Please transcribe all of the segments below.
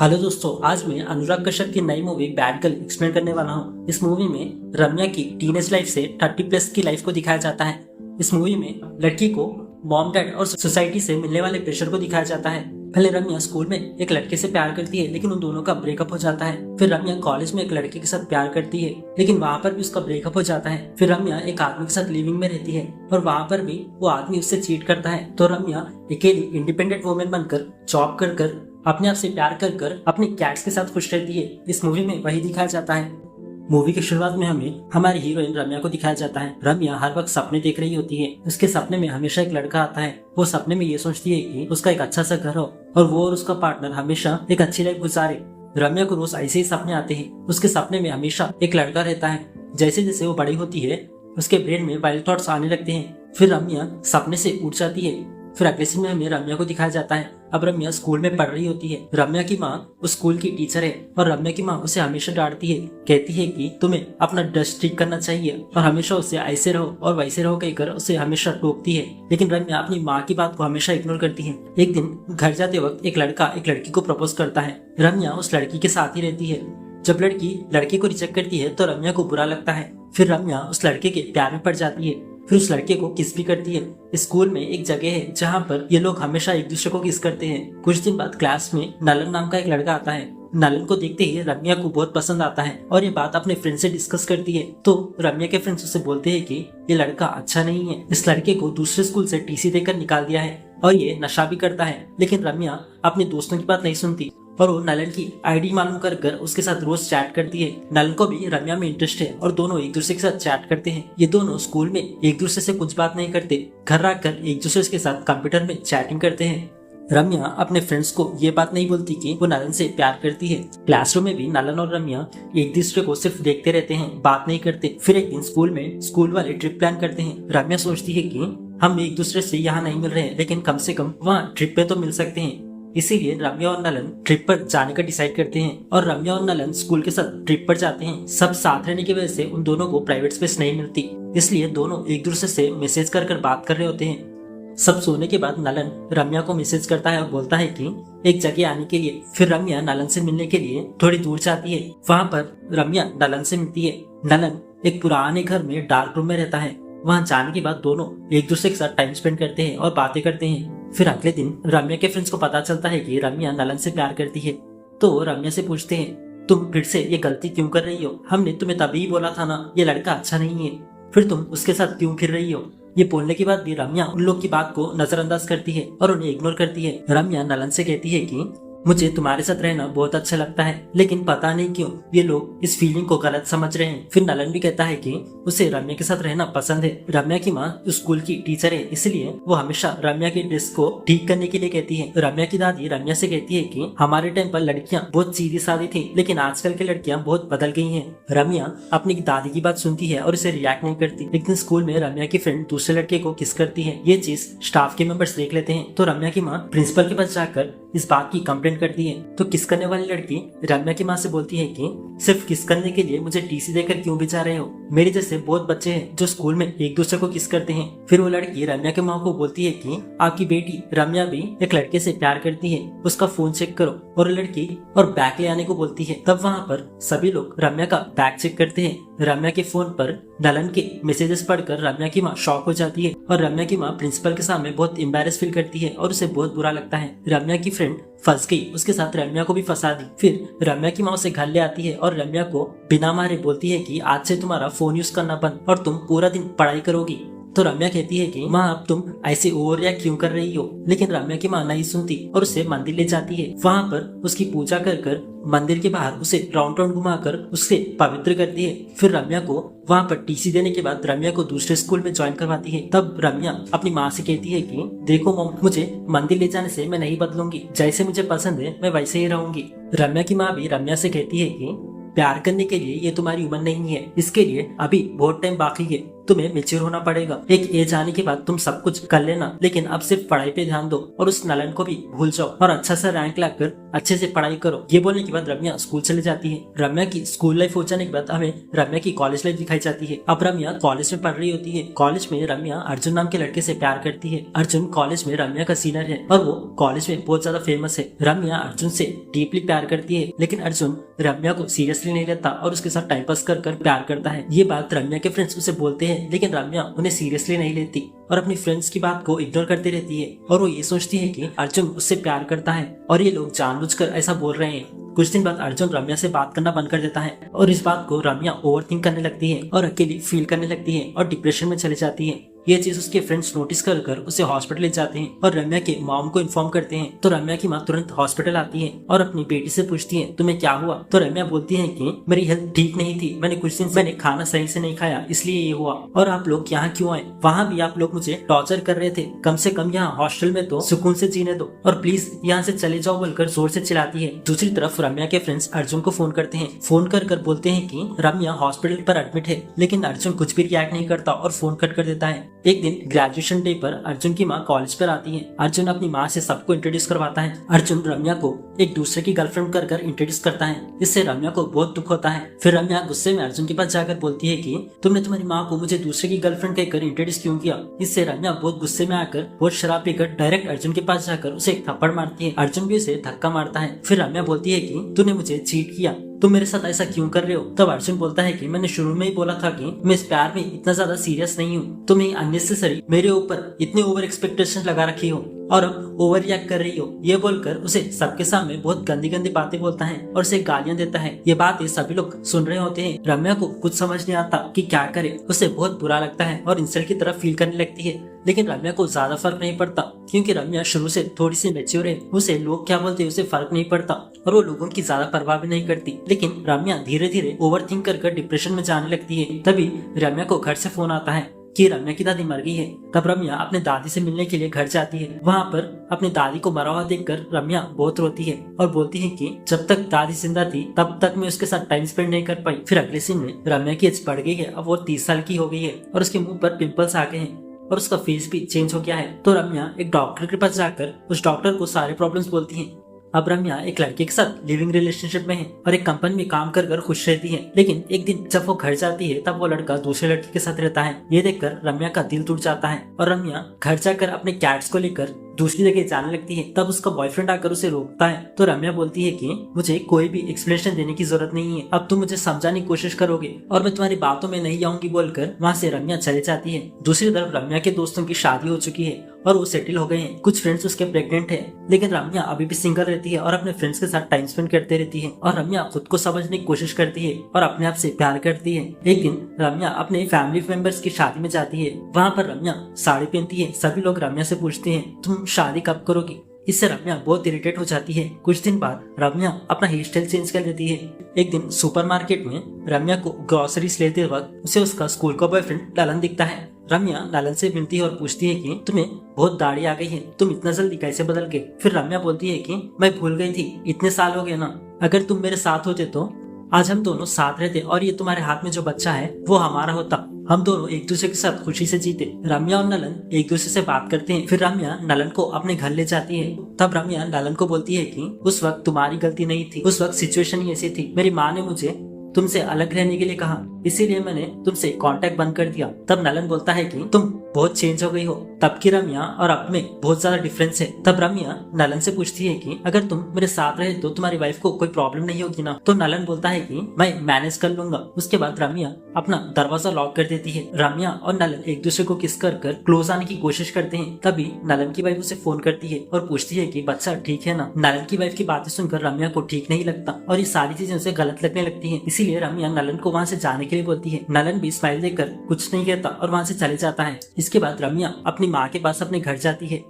Hello दोस्तों, आज मैं अनुराग कश्यप की नई मूवी बैड गर्ल एक्सप्लेन करने वाला हूँ। इस मूवी में रम्या की टीनेज लाइफ से 30+ की लाइफ को दिखाया जाता है। इस मूवी में लड़की को मॉम डैड और सोसाइटी से मिलने वाले प्रेशर को दिखाया जाता है। पहले रम्या स्कूल में एक लड़के से प्यार करती है, लेकिन उन दोनों का ब्रेकअप हो जाता है। फिर रम्या कॉलेज में एक लड़के के साथ प्यार करती है, लेकिन वहाँ पर भी उसका ब्रेकअप हो जाता है। फिर रम्या एक आदमी के साथ लिविंग में रहती है और वहाँ पर भी वो आदमी उससे चीट करता है। तो रम्या अकेली इंडिपेंडेंट वुमेन बनकर जॉब कर अपने आप से प्यार कर अपने कैट्स के साथ खुश रहती है। इस मूवी में वही दिखाया जाता है। मूवी की शुरुआत में हमें हमारी हीरोइन रम्या को दिखाया जाता है। रम्या हर वक्त सपने देख रही होती है। उसके सपने में हमेशा एक लड़का आता है। वो सपने में ये सोचती है कि उसका एक अच्छा सा घर हो और वो और उसका पार्टनर हमेशा एक अच्छी लाइफ गुजारे। रम्या को रोज ऐसे ही सपने आते हैं। उसके सपने में हमेशा एक लड़का रहता है। जैसे जैसे वो बड़ी होती है, उसके ब्रेन में वाइल्ड थॉट्स आने लगते हैं। फिर रम्या सपने से उठ जाती है। फिर अगले सीन में हमें रम्या को दिखाया जाता है। अब रम्या स्कूल में पढ़ रही होती है। रम्या की माँ उस स्कूल की टीचर है और रम्या की माँ उसे हमेशा डांटती है। कहती है कि तुम्हें अपना डस्ट ठीक करना चाहिए और हमेशा उसे ऐसे रहो और वैसे रहो कहकर उसे हमेशा टोकती है। लेकिन रम्या अपनी माँ की बात को हमेशा इग्नोर करती है। एक दिन घर जाते वक्त एक लड़का एक लड़की को प्रपोज करता है। रम्या उस लड़की के साथ ही रहती है। जब लड़की लड़के को रिजेक्ट करती है तो रम्या को बुरा लगता है। फिर रम्या उस लड़के के प्यार में पड़ जाती है। फिर उस लड़के को किस भी करती है। स्कूल में एक जगह है जहाँ पर ये लोग हमेशा एक दूसरे को किस करते हैं। कुछ दिन बाद क्लास में नलन नाम का एक लड़का आता है। नलन को देखते ही रम्या को बहुत पसंद आता है और ये बात अपने फ्रेंड से डिस्कस करती है। तो रम्या के फ्रेंड्स उसे बोलते हैं कि ये लड़का अच्छा नहीं है, इस लड़के को दूसरे स्कूल से टीसी देकर निकाल दिया है और ये नशा भी करता है। लेकिन रम्या अपने दोस्तों की बात नहीं सुनती और वो नलन की आईडी मालूम कर उसके साथ रोज चैट करती है। नलन को भी रम्या में इंटरेस्ट है और दोनों एक दूसरे के साथ चैट करते हैं। ये दोनों स्कूल में एक दूसरे से कुछ बात नहीं करते, घर आकर एक दूसरे के साथ कंप्यूटर में चैटिंग करते हैं। रम्या अपने फ्रेंड्स को ये बात नहीं बोलती कि वो नलन से प्यार करती है। क्लासरूम में भी नलन और रम्या एक दूसरे को सिर्फ देखते रहते हैं, बात नहीं करते। फिर एक दिन स्कूल में स्कूल वाले ट्रिप प्लान करते हैं। रम्या सोचती है कि हम एक दूसरे से यहाँ नहीं मिल रहे हैं, लेकिन कम से कम वहाँ ट्रिप पे तो मिल सकते हैं। इसीलिए रम्या और नलन ट्रिप पर जाने का डिसाइड करते हैं और रम्या और नलन स्कूल के साथ ट्रिप पर जाते हैं। सब साथ रहने की वजह से उन दोनों को प्राइवेट स्पेस नहीं मिलती, इसलिए दोनों एक दूसरे से मैसेज कर बात कर रहे होते हैं। सब सोने के बाद नलन रम्या को मैसेज करता है और बोलता है कि एक जगह आने के लिए। फिर रम्या नलन से मिलने के लिए थोड़ी दूर जाती है। वहाँ पर रम्या नलन से मिलती है। नलन एक पुराने घर में डार्क रूम में रहता है। वहाँ जाने के बाद दोनों एक दूसरे के साथ टाइम स्पेंड करते हैं और बातें करते हैं। फिर अगले दिन रम्या के फ्रेंड्स को पता चलता है कि रम्या नलन से प्यार करती है। तो वो रम्या से पूछते हैं, तुम फिर से ये गलती क्यों कर रही हो? हमने तुम्हें तभी ही बोला था ना ये लड़का अच्छा नहीं है, फिर तुम उसके साथ क्यों फिर रही हो? ये बोलने के बाद भी रम्या उन लोग की बात को नजरअंदाज करती है और उन्हें इग्नोर करती है। रम्या नलन से कहती है कि मुझे तुम्हारे साथ रहना बहुत अच्छा लगता है, लेकिन पता नहीं क्यों ये लोग इस फीलिंग को गलत समझ रहे हैं। फिर नलन भी कहता है कि उसे रम्या के साथ रहना पसंद है। रम्या की माँ स्कूल की टीचर है, इसलिए वो हमेशा रम्या की ड्रेस को ठीक करने के लिए कहती है। रम्या की दादी रम्या से कहती है कि हमारे टाइम पर लड़कियां बहुत सीधी सादी थी, लेकिन आजकल की लड़कियां बहुत बदल गई हैं। रम्या अपनी दादी की बात सुनती है और इसे रिएक्ट नहीं करती। लेकिन स्कूल में रम्या की फ्रेंड दूसरे लड़के को किस करती है। ये चीज स्टाफ के मेंबर्स देख लेते हैं। तो रम्या की माँ प्रिंसिपल के पास जाकर इस बात की कंप्लेंट करती है। तो किस करने वाली लड़की रम्या की माँ से बोलती है कि सिर्फ किस करने के लिए मुझे टीसी देकर क्यों बिचा रहे हो? मेरे जैसे बहुत बच्चे हैं जो स्कूल में एक दूसरे को किस करते हैं। फिर वो लड़की रम्या की माँ को बोलती है कि आपकी बेटी रम्या भी एक लड़के से प्यार करती है, उसका फोन चेक करो। और लड़की और बैग ले आने को बोलती है। तब वहाँ पर सभी लोग रम्या का बैग चेक करते हैं। रम्या के फोन पर नलन के मैसेजेस पढ़कर रम्या की माँ शॉक हो जाती है और रम्या की माँ प्रिंसिपल के सामने बहुत एम्बैरेस फील करती है और उसे बहुत बुरा लगता है। रम्या की फ्रेंड फंस गई, उसके साथ रम्या को भी फंसा दी। फिर रम्या की माँ उसे घर ले आती है और रम्या को बिना मारे बोलती है कि आज से तुम्हारा फोन यूज करना बंद और तुम पूरा दिन पढ़ाई करोगी। तो रम्या कहती है कि माँ अब तुम ऐसे ओवर रिएक्ट क्यों कर रही हो? लेकिन रम्या की माँ नहीं सुनती और उसे मंदिर ले जाती है। वहाँ पर उसकी पूजा कर मंदिर के बाहर उसे राउंड राउंड घुमाकर उससे पवित्र करती है। फिर रम्या को वहाँ पर टीसी देने के बाद रम्या को दूसरे स्कूल में ज्वाइन करवाती है। तब रम्या अपनी माँ से कहती है कि देखो मॉम, मुझे मंदिर ले जाने से मैं नहीं बदलूंगी, जैसे मुझे पसंद है मैं वैसे ही रहूंगी। रम्या की माँ भी रम्या से कहती है कि प्यार करने के लिए ये तुम्हारी उम्र नहीं है, इसके लिए अभी बहुत टाइम बाकी है। तुम्हें मेच्योर होना पड़ेगा। एक एज आने के बाद तुम सब कुछ कर लेना, लेकिन अब सिर्फ पढ़ाई पे ध्यान दो और उस नलन को भी भूल जाओ और अच्छा सा रैंक लाकर अच्छे से पढ़ाई करो। ये बोलने के बाद रम्या स्कूल चले जाती है। रम्या की स्कूल लाइफ हो जाने के बाद हमें रम्या की कॉलेज लाइफ दिखाई जाती है। अब रम्या कॉलेज में पढ़ रही होती है। कॉलेज में रम्या अर्जुन नाम के लड़के से प्यार करती है। अर्जुन कॉलेज में रम्या का सीनियर है और वो कॉलेज में बहुत ज्यादा फेमस है। रम्या अर्जुन से डीपली प्यार करती है, लेकिन अर्जुन रम्या को सीरियसली नहीं लेता और उसके साथ टाइम पास कर प्यार करता है। ये बात रम्या के फ्रेंड्स उसे बोलते हैं, लेकिन रम्या उन्हें सीरियसली नहीं लेती और अपनी फ्रेंड्स की बात को इग्नोर करती रहती है और वो ये सोचती है कि अर्जुन उससे प्यार करता है और ये लोग जानबूझकर ऐसा बोल रहे हैं। कुछ दिन बाद अर्जुन रम्या से बात करना बंद कर देता है और इस बात को रम्या ओवरथिंक करने लगती है और अकेली फील करने लगती है और डिप्रेशन में चली जाती है। ये चीज उसके फ्रेंड्स नोटिस कर उसे हॉस्पिटल ले जाते हैं और रम्या के मॉम को इन्फॉर्म करते हैं। तो रम्या की माँ तुरंत हॉस्पिटल आती है और अपनी बेटी से पूछती है तुम्हें क्या हुआ। तो रम्या बोलती है कि मेरी हेल्थ ठीक नहीं थी, मैंने कुछ दिन मैंने खाना सही से नहीं खाया, इसलिए ये हुआ। और आप लोग यहाँ क्यों आए? वहाँ भी आप लोग मुझे टॉर्चर कर रहे थे, कम से कम यहाँ हॉस्टल में तो सुकून से जीने दो और प्लीज यहाँ से चले जाओ बोलकर जोर से चिल्लाती है। दूसरी तरफ रम्या के फ्रेंड्स अर्जुन को फोन करते हैं। फोन कर बोलते हैं कि रम्या हॉस्पिटल पर एडमिट है, लेकिन अर्जुन कुछ भी रिएक्ट नहीं करता और फोन कट कर देता है। एक दिन ग्रेजुएशन डे पर अर्जुन की माँ कॉलेज पर आती है। अर्जुन अपनी माँ से सबको इंट्रोड्यूस करवाता है। अर्जुन रम्या को एक दूसरे की गर्लफ्रेंड कर इंट्रोड्यूस करता है। इससे रम्या को बहुत दुख होता है। फिर रम्या गुस्से में अर्जुन के पास जाकर बोलती है कि तुमने तुम्हारी माँ को मुझे दूसरे की गर्लफ्रेंड कहकर इंट्रोड्यूस क्यों किया। इससे रम्या बहुत गुस्से में आकर बहुत शराब पीकर डायरेक्ट अर्जुन के पास जाकर उसे एक थप्पड़ मारती है। अर्जुन भी उसे धक्का मारता है। फिर रम्या बोलती है कि तूने मुझे चीट किया, तुम मेरे साथ ऐसा क्यों कर रहे हो। तब अर्जुन बोलता है कि मैंने शुरू में ही बोला था कि मैं इस प्यार में इतना ज्यादा सीरियस नहीं हूँ, तुम अननेसेसरी मेरे ऊपर इतने ओवर एक्सपेक्टेशन लगा रखी हो और अब ओवर रिएक्ट कर रही हो। ये बोलकर उसे सबके सामने बहुत गंदी गंदी बातें बोलता है और उसे गालियां देता है। ये बातें सभी लोग सुन रहे होते हैं। रम्या को कुछ समझ नहीं आता कि क्या करे। उसे बहुत बुरा लगता है और इंसल्ट की तरफ फील करने लगती है, लेकिन रम्या को ज्यादा फर्क नहीं पड़ता क्योंकि रम्या शुरू से थोड़ी सी मैच्योर है। उसे लोग क्या बोलते हैं उसे फर्क नहीं पड़ता और वो लोगों की ज्यादा परवाह भी नहीं करती। लेकिन रम्या धीरे धीरे ओवर थिंक कर डिप्रेशन में जाने लगती है। तभी रम्या को घर से फोन आता है कि रम्या की दादी मर गई है। तब रम्या अपने दादी से मिलने के लिए घर जाती है। वहाँ पर अपनी दादी को मरा हुआ देखकर रम्या बहुत रोती है और बोलती है कि जब तक दादी जिंदा थी तब तक मैं उसके साथ टाइम स्पेंड नहीं कर पाई। फिर अगले सीन में रम्या की एज बढ़ गई है, अब वो 30 साल की हो गई है और उसके मुंह पर पिंपल्स आ गए हैं और उसका फेस भी चेंज हो गया है। तो रम्या एक डॉक्टर के पास जाकर उस डॉक्टर को सारे प्रॉब्लम्स बोलती है। अब रम्या एक लड़के के साथ लिविंग रिलेशनशिप में है और एक कंपनी में काम कर खुश रहती है। लेकिन एक दिन जब वो घर जाती है तब वो लड़का दूसरे लड़के के साथ रहता है। ये देखकर रम्या का दिल टूट जाता है और रम्या घर जाकर अपने कैट्स को लेकर दूसरी जगह जाने लगती है। तब उसका बॉयफ्रेंड आकर उसे रोकता है। तो रम्या बोलती है कि मुझे कोई भी एक्सप्लेनेशन देने की जरूरत नहीं है, अब तुम मुझे समझाने की कोशिश करोगे और मैं तुम्हारी बातों में नहीं आऊंगी बोलकर वहाँ से रम्या चले जाती है। दूसरी तरफ रम्या के दोस्तों की शादी हो चुकी है और वो सेटल हो गए हैं। कुछ फ्रेंड्स उसके प्रेग्नेंट है, लेकिन रम्या अभी भी सिंगल रहती है और अपने फ्रेंड्स के साथ टाइम स्पेंड करते रहती है और रम्या खुद को समझने की कोशिश करती है और अपने आप से प्यार करती है। एक दिन रम्या अपने फैमिली मेंबर्स की शादी में जाती है। वहाँ पर रम्या साड़ी पहनती है। सभी लोग रम्या से पूछते हैं तुम शादी कब करोगी। इससे रम्या बहुत इरिटेट हो जाती है। कुछ दिन बाद रम्या अपना हेयर स्टाइल चेंज कर देती है। एक दिन सुपरमार्केट में रम्या को ग्रोसरीज लेते वक्त उसे उसका स्कूल का बॉयफ्रेंड ललन दिखता है। रम्या ललन से मिलती है और पूछती है कि तुम्हें बहुत दाढ़ी आ गई है, तुम इतना जल्दी कैसे बदल गए। फिर रम्या बोलती है कि मैं भूल गई थी, इतने साल हो गए ना, अगर तुम मेरे साथ होते तो आज हम दोनों साथ रहते और ये तुम्हारे हाथ में जो बच्चा है वो हमारा होता, हम दोनों एक दूसरे के साथ खुशी से जीते। रम्या और नलन एक दूसरे से बात करते हैं। फिर रम्या नलन को अपने घर ले जाती है। तब रम्या नलन को बोलती है कि उस वक्त तुम्हारी गलती नहीं थी, उस वक्त सिचुएशन ही ऐसी थी, मेरी माँ ने मुझे तुमसे अलग रहने के लिए कहा, इसीलिए मैंने तुमसे कांटेक्ट बंद कर दिया। तब नलन बोलता है कि तुम बहुत चेंज हो गई हो, तब की रम्या और अब में बहुत ज्यादा डिफरेंस है। तब रम्या नलन से पूछती है कि अगर तुम मेरे साथ रहे तो तुम्हारी वाइफ को कोई प्रॉब्लम नहीं होगी ना। तो नलन बोलता है कि मैं मैनेज कर लूंगा। उसके बाद रम्या अपना दरवाजा लॉक कर देती है। रम्या और नलन एक दूसरे को किस कर क्लोज आने की कोशिश करते हैं। तभी नलन की वाइफ उसे फोन करती है और पूछती है कि बच्चा ठीक है ना। नलन की वाइफ की बातें सुनकर रम्या को ठीक नहीं लगता और ये सारी चीजें उसे गलत लगने लगती है। इसीलिए रम्या नलन को वहाँ से जाने के लिए बोलती है। नलन भी स्माइल देकर कुछ नहीं कहता और वहाँ से चले जाता है। इसके बाद रम्या अपनी माँ के पास अपने घर जाती है।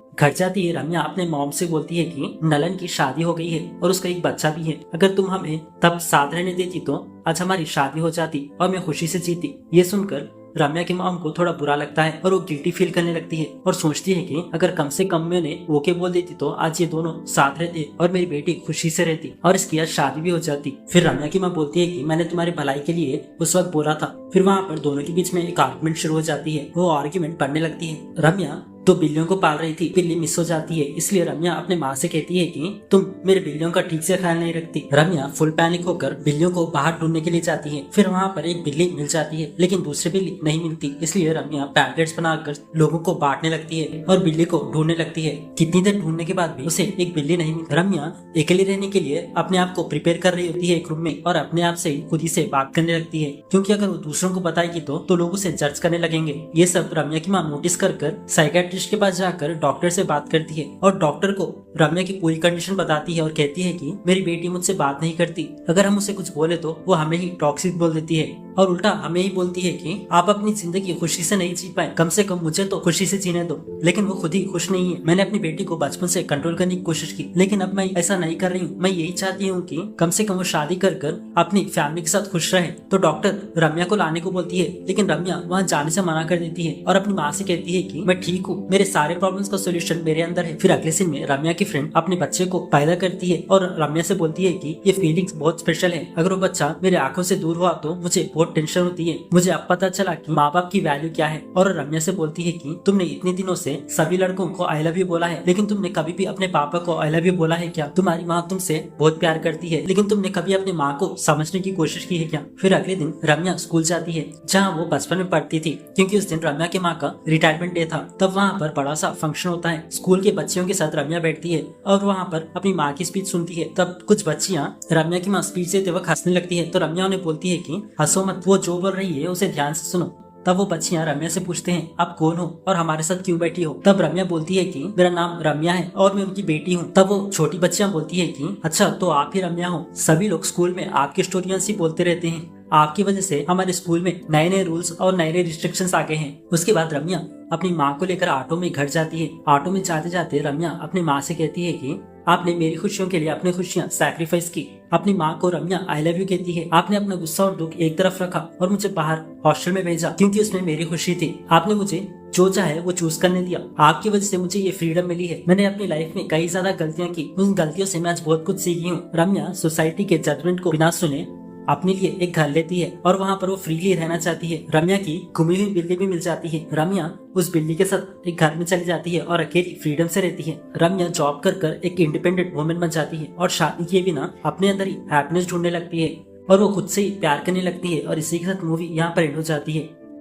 रम्या अपने मॉम से बोलती है कि नलन की शादी हो गई है और उसका एक बच्चा भी है, अगर तुम हमें तब साथ रहने देती तो आज हमारी शादी हो जाती और मैं खुशी से जीती। ये सुनकर रम्या की मॉम को थोड़ा बुरा लगता है और वो गिल्टी फील करने लगती है और सोचती है कि अगर कम से कम मैं उन्हें ओके बोल देती तो आज ये दोनों साथ रहते और मेरी बेटी खुशी से रहती और इसकी आज शादी भी हो जाती। फिर रम्या की माँ बोलती है कि मैंने तुम्हारी भलाई के लिए उस वक्त बोला था। फिर वहाँ पर दोनों के बीच में एक आर्गुमेंट शुरू हो जाती है। वो आर्गुमेंट पढ़ने लगती है। रम्या तो बिल्लियों को पाल रही थी, बिल्ली मिस हो जाती है, इसलिए रम्या अपने माँ से कहती है कि तुम मेरे बिल्लियों का ठीक से ख्याल नहीं रखती। रम्या फुल पैनिक होकर बिल्लियों को बाहर ढूंढने के लिए जाती है। फिर वहाँ पर एक बिल्ली मिल जाती है, लेकिन दूसरी बिल्ली नहीं मिलती, इसलिए रम्या पैम्पलेट्स बनाकर लोगों को बांटने लगती है और बिल्ली को ढूंढने लगती है। कितनी देर ढूंढने के बाद भी उसे एक बिल्ली नहीं मिलती। रम्या अकेले रहने के लिए अपने आप को प्रिपेयर कर रही होती है एक रूम में और अपने आप से खुद ही से बात करने लगती है, क्योंकि अगर वो दूसरों को बताएगी तो लोग उसे जज करने लगेंगे। ये सब रम्या की माँ नोटिस कर साइकेट्रिस्ट के पास जाकर डॉक्टर से बात करती है और डॉक्टर को रम्या की पूरी कंडीशन बताती है और कहती है कि मेरी बेटी मुझसे बात नहीं करती, अगर हम उसे कुछ बोले तो वो हमें ही टॉक्सिक बोल देती है और उल्टा हमें ही बोलती है कि आप अपनी जिंदगी खुशी से नहीं जी पाए, कम से कम मुझे तो खुशी से जीने दो। लेकिन वो खुद ही खुश नहीं है। मैंने अपनी बेटी को बचपन से कंट्रोल करने की कोशिश की, लेकिन अब मैं ऐसा नहीं कर रही हूँ। मैं यही चाहती हूँ कि कम से कम वो शादी कर अपनी फैमिली के साथ खुश रहे। तो डॉक्टर रम्या को लाने को बोलती है, लेकिन रम्या वहाँ जाने से मना कर देती है और अपनी माँ से कहती है कि मैं ठीक हूँ, मेरे सारे प्रॉब्लम्स का सोल्यूशन मेरे अंदर है। फिर अगले सीन में रम्या की फ्रेंड अपने बच्चे को पैदा करती है और रम्या से बोलती है कि ये फीलिंग्स बहुत स्पेशल है, अगर वो बच्चा मेरे आंखों से दूर हुआ तो मुझे बहुत टेंशन होती है। मुझे अब पता चला कि माँ बाप की वैल्यू क्या है। और रम्या से बोलती है कि तुमने इतने दिनों से सभी लड़कों को आई लव यू बोला है, लेकिन तुमने कभी भी अपने पापा को आई लव यू बोला है क्या? तुम्हारी माँ तुमसे बहुत प्यार करती है, लेकिन तुमने कभी अपनी माँ को समझने की कोशिश की है क्या? फिर अगले दिन रम्या स्कूल जाती है जहाँ वो बचपन में पढ़ती थी, क्योंकि उस दिन रम्या की माँ का रिटायरमेंट डे था। तब वहाँ पर बड़ा सा फंक्शन होता है। स्कूल के बच्चियों के साथ रम्या बैठती है और वहाँ पर अपनी माँ की स्पीच सुनती है। तब कुछ बच्चियाँ रम्या की माँ स्पीच देते वक्त हंसने लगती है, तो रम्या उन्हें बोलती है कि हंसो मत, वो जो बोल रही है उसे ध्यान से सुनो। तब वो बच्चियां रम्या से पूछते हैं आप कौन हो और हमारे साथ क्यों बैठी हो? तब रम्या बोलती है कि मेरा नाम रम्या है और मैं उनकी बेटी हूँ। तब वो छोटी बच्चियां बोलती है कि अच्छा तो आप ही रम्या हो, सभी लोग स्कूल में आपकी स्टोरियां सी बोलते रहते हैं, आपकी वजह से हमारे स्कूल में नए नए रूल्स और नए नए रिस्ट्रिक्शंस आ गए हैं। उसके बाद रम्या अपनी माँ को लेकर ऑटो में घर जाती है। ऑटो में जाते जाते रम्या अपनी माँ से कहती है कि आपने मेरी खुशियों के लिए अपनी खुशियाँ सैक्रिफाइस की। अपनी माँ को रम्या आई लव यू कहती है। आपने अपना गुस्सा और दुख एक तरफ रखा और मुझे बाहर हॉस्टल में भेजा, क्योंकि उसमें मेरी खुशी थी। आपने मुझे जो चाहे वो चूज करने दिया। आपकी वजह से मुझे ये फ्रीडम मिली है। मैंने अपनी लाइफ में कई ज्यादा गलतियां की, उन गलतियों से मैं आज बहुत कुछ सीखी हूँ। रम्या सोसाइटी के जजमेंट को बिना सुने अपने लिए एक घर लेती है और वहाँ पर वो फ्रीली रहना चाहती है। रम्या की घुमी हुई बिल्ली भी मिल जाती है। रम्या उस बिल्ली के साथ एक घर में चली जाती है और अकेली फ्रीडम से रहती है। रम्या जॉब कर एक इंडिपेंडेंट वुमेन बन जाती है और शादी किए बिना अपने अंदर ही हैप्पीनेस ढूंढने लगती है और वो खुद से ही प्यार करने लगती है। और इसी के साथ मूवी यहाँ पर एंड हो जाती है।